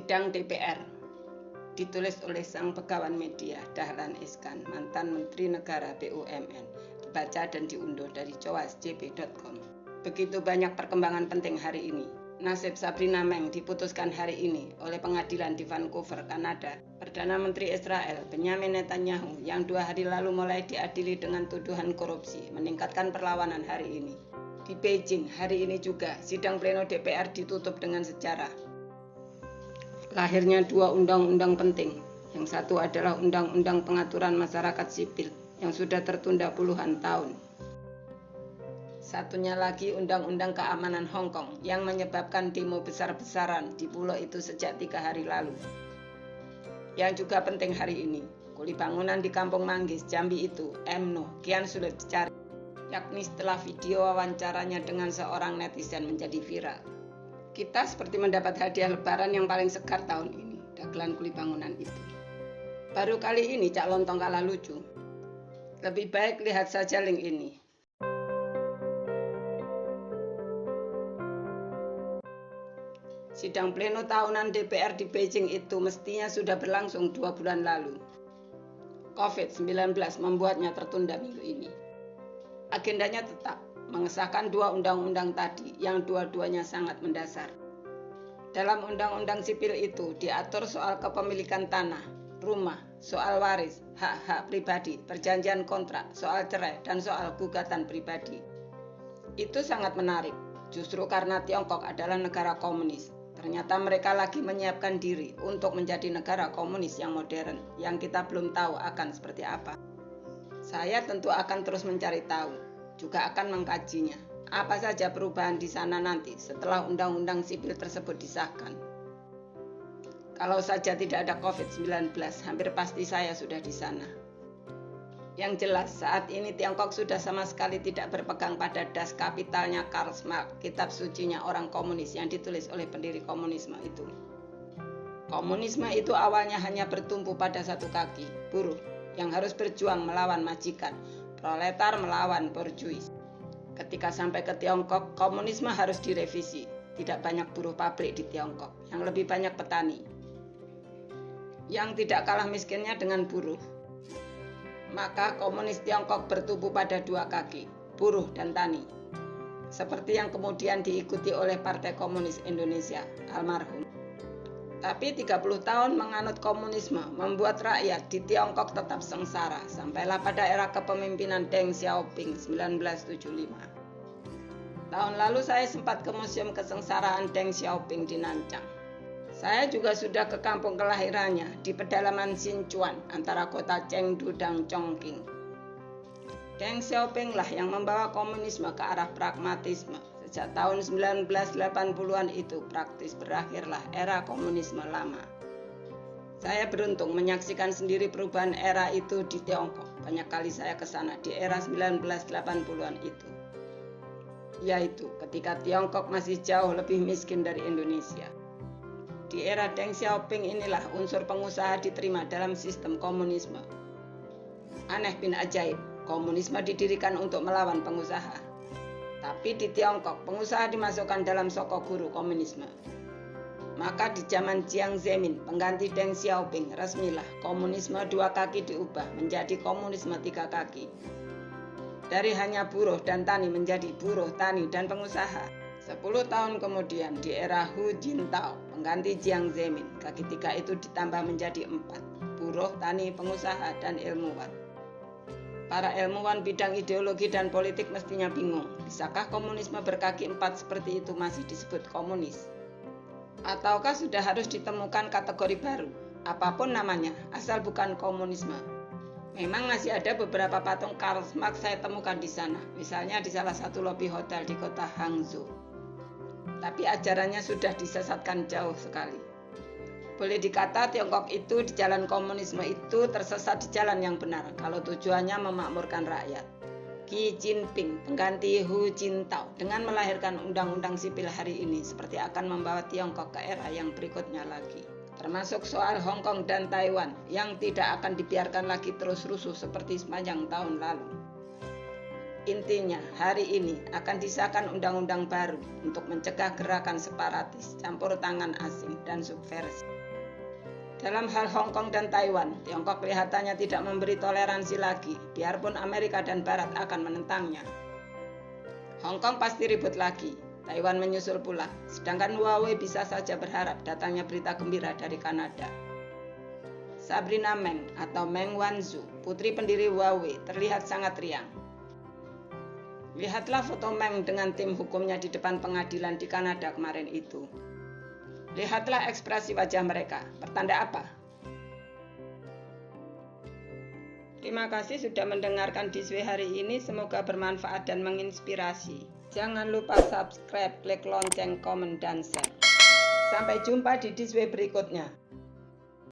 Sidang DPR ditulis oleh sang pegawai media Dahlan Iskan, mantan Menteri Negara BUMN, dibaca dan diunduh dari coasjp.com. Begitu banyak perkembangan penting hari ini. Nasib Sabrina Meng diputuskan hari ini oleh pengadilan di Vancouver, Kanada. Perdana Menteri Israel Benjamin Netanyahu yang 2 hari lalu mulai diadili dengan tuduhan korupsi meningkatkan perlawanan hari ini. Di Beijing hari ini juga sidang pleno DPR ditutup dengan sejarah. Lahirnya 2 undang-undang penting. Yang satu adalah Undang-Undang Pengaturan Masyarakat Sipil yang sudah tertunda puluhan tahun. Satunya lagi Undang-Undang Keamanan Hong Kong yang menyebabkan demo besar-besaran di pulau itu sejak 3 hari lalu. Yang juga penting hari ini, kuli bangunan di Kampung Manggis, Jambi itu, UMNO, kian sulit dicari, yakni setelah video wawancaranya dengan seorang netizen menjadi viral. Kita seperti mendapat hadiah lebaran yang paling segar tahun ini, dagelan kuli bangunan itu. Baru kali ini Cak Lontong kalah lucu. Lebih baik lihat saja link ini. Sidang pleno tahunan DPR di Beijing itu mestinya sudah berlangsung 2 bulan lalu. COVID-19 membuatnya tertunda minggu ini. Agendanya tetap mengesahkan 2 undang-undang tadi yang dua-duanya sangat mendasar. Dalam undang-undang sipil itu diatur soal kepemilikan tanah, rumah, soal waris, hak-hak pribadi, perjanjian kontrak, soal cerai, dan soal gugatan pribadi. Itu sangat menarik, justru karena Tiongkok adalah negara komunis. Ternyata mereka lagi menyiapkan diri untuk menjadi negara komunis yang modern, yang kita belum tahu akan seperti apa. Saya tentu akan terus mencari tahu, juga akan mengkajinya. Apa saja perubahan di sana nanti setelah undang-undang sipil tersebut disahkan. Kalau saja tidak ada COVID-19, hampir pasti saya sudah di sana. Yang jelas, saat ini Tiongkok sudah sama sekali tidak berpegang pada das kapitalnya Karl Marx, kitab sucinya orang komunis yang ditulis oleh pendiri komunisme itu. Komunisme itu awalnya hanya bertumpu pada satu kaki, buruh, yang harus berjuang melawan majikan, proletar melawan borjuis. Ketika sampai ke Tiongkok, komunisme harus direvisi. Tidak banyak buruh pabrik di Tiongkok, yang lebih banyak petani. Yang tidak kalah miskinnya dengan buruh. Maka komunis Tiongkok bertumpu pada 2 kaki, buruh dan tani. Seperti yang kemudian diikuti oleh Partai Komunis Indonesia, almarhum. Tapi 30 tahun menganut komunisme membuat rakyat di Tiongkok tetap sengsara sampailah pada era kepemimpinan Deng Xiaoping 1975. Tahun lalu saya sempat ke Museum Kesengsaraan Deng Xiaoping di Nanchang. Saya juga sudah ke kampung kelahirannya di pedalaman Sichuan antara kota Chengdu dan Chongqing. Deng Xiaoping lah yang membawa komunisme ke arah pragmatisme. Sejak tahun 1980-an itu praktis berakhirlah era komunisme lama. Saya beruntung menyaksikan sendiri perubahan era itu di Tiongkok. Banyak kali saya ke sana di era 1980-an itu. Yaitu ketika Tiongkok masih jauh lebih miskin dari Indonesia. Di era Deng Xiaoping inilah unsur pengusaha diterima dalam sistem komunisme. Aneh bin ajaib, komunisme didirikan untuk melawan pengusaha. Tapi di Tiongkok, pengusaha dimasukkan dalam sokoguru komunisme. Maka di zaman Jiang Zemin, pengganti Deng Xiaoping, resmilah komunisme 2 kaki diubah menjadi komunisme 3 kaki. Dari hanya buruh dan tani menjadi buruh, tani, dan pengusaha. 10 tahun kemudian di era Hu Jintao, pengganti Jiang Zemin, kaki 3 itu ditambah menjadi 4, buruh, tani, pengusaha, dan ilmuwan. Para ilmuwan bidang ideologi dan politik mestinya bingung, bisakah komunisme berkaki 4 seperti itu masih disebut komunis? Ataukah sudah harus ditemukan kategori baru, apapun namanya, asal bukan komunisme? Memang masih ada beberapa patung Karl Marx saya temukan di sana, misalnya di salah satu lobi hotel di kota Hangzhou. Tapi ajarannya sudah disesatkan jauh sekali. Boleh dikata Tiongkok itu di jalan komunisme itu tersesat di jalan yang benar kalau tujuannya memakmurkan rakyat. Xi Jinping, pengganti Hu Jintao, dengan melahirkan undang-undang sipil hari ini seperti akan membawa Tiongkok ke era yang berikutnya lagi. Termasuk soal Hong Kong dan Taiwan yang tidak akan dibiarkan lagi terus rusuh seperti sepanjang tahun lalu. Intinya, hari ini akan disahkan undang-undang baru untuk mencegah gerakan separatis, campur tangan asing, dan subversi. Dalam hal Hong Kong dan Taiwan, Tiongkok kelihatannya tidak memberi toleransi lagi, biarpun Amerika dan Barat akan menentangnya. Hong Kong pasti ribut lagi, Taiwan menyusul pula, sedangkan Huawei bisa saja berharap datangnya berita gembira dari Kanada. Sabrina Meng atau Meng Wanzhou, putri pendiri Huawei, terlihat sangat riang. Lihatlah foto Meng dengan tim hukumnya di depan pengadilan di Kanada kemarin itu. Lihatlah ekspresi wajah mereka, pertanda apa? Terima kasih sudah mendengarkan Diswe hari ini, semoga bermanfaat dan menginspirasi. Jangan lupa subscribe, klik lonceng, komen, dan share. Sampai jumpa di Diswe berikutnya.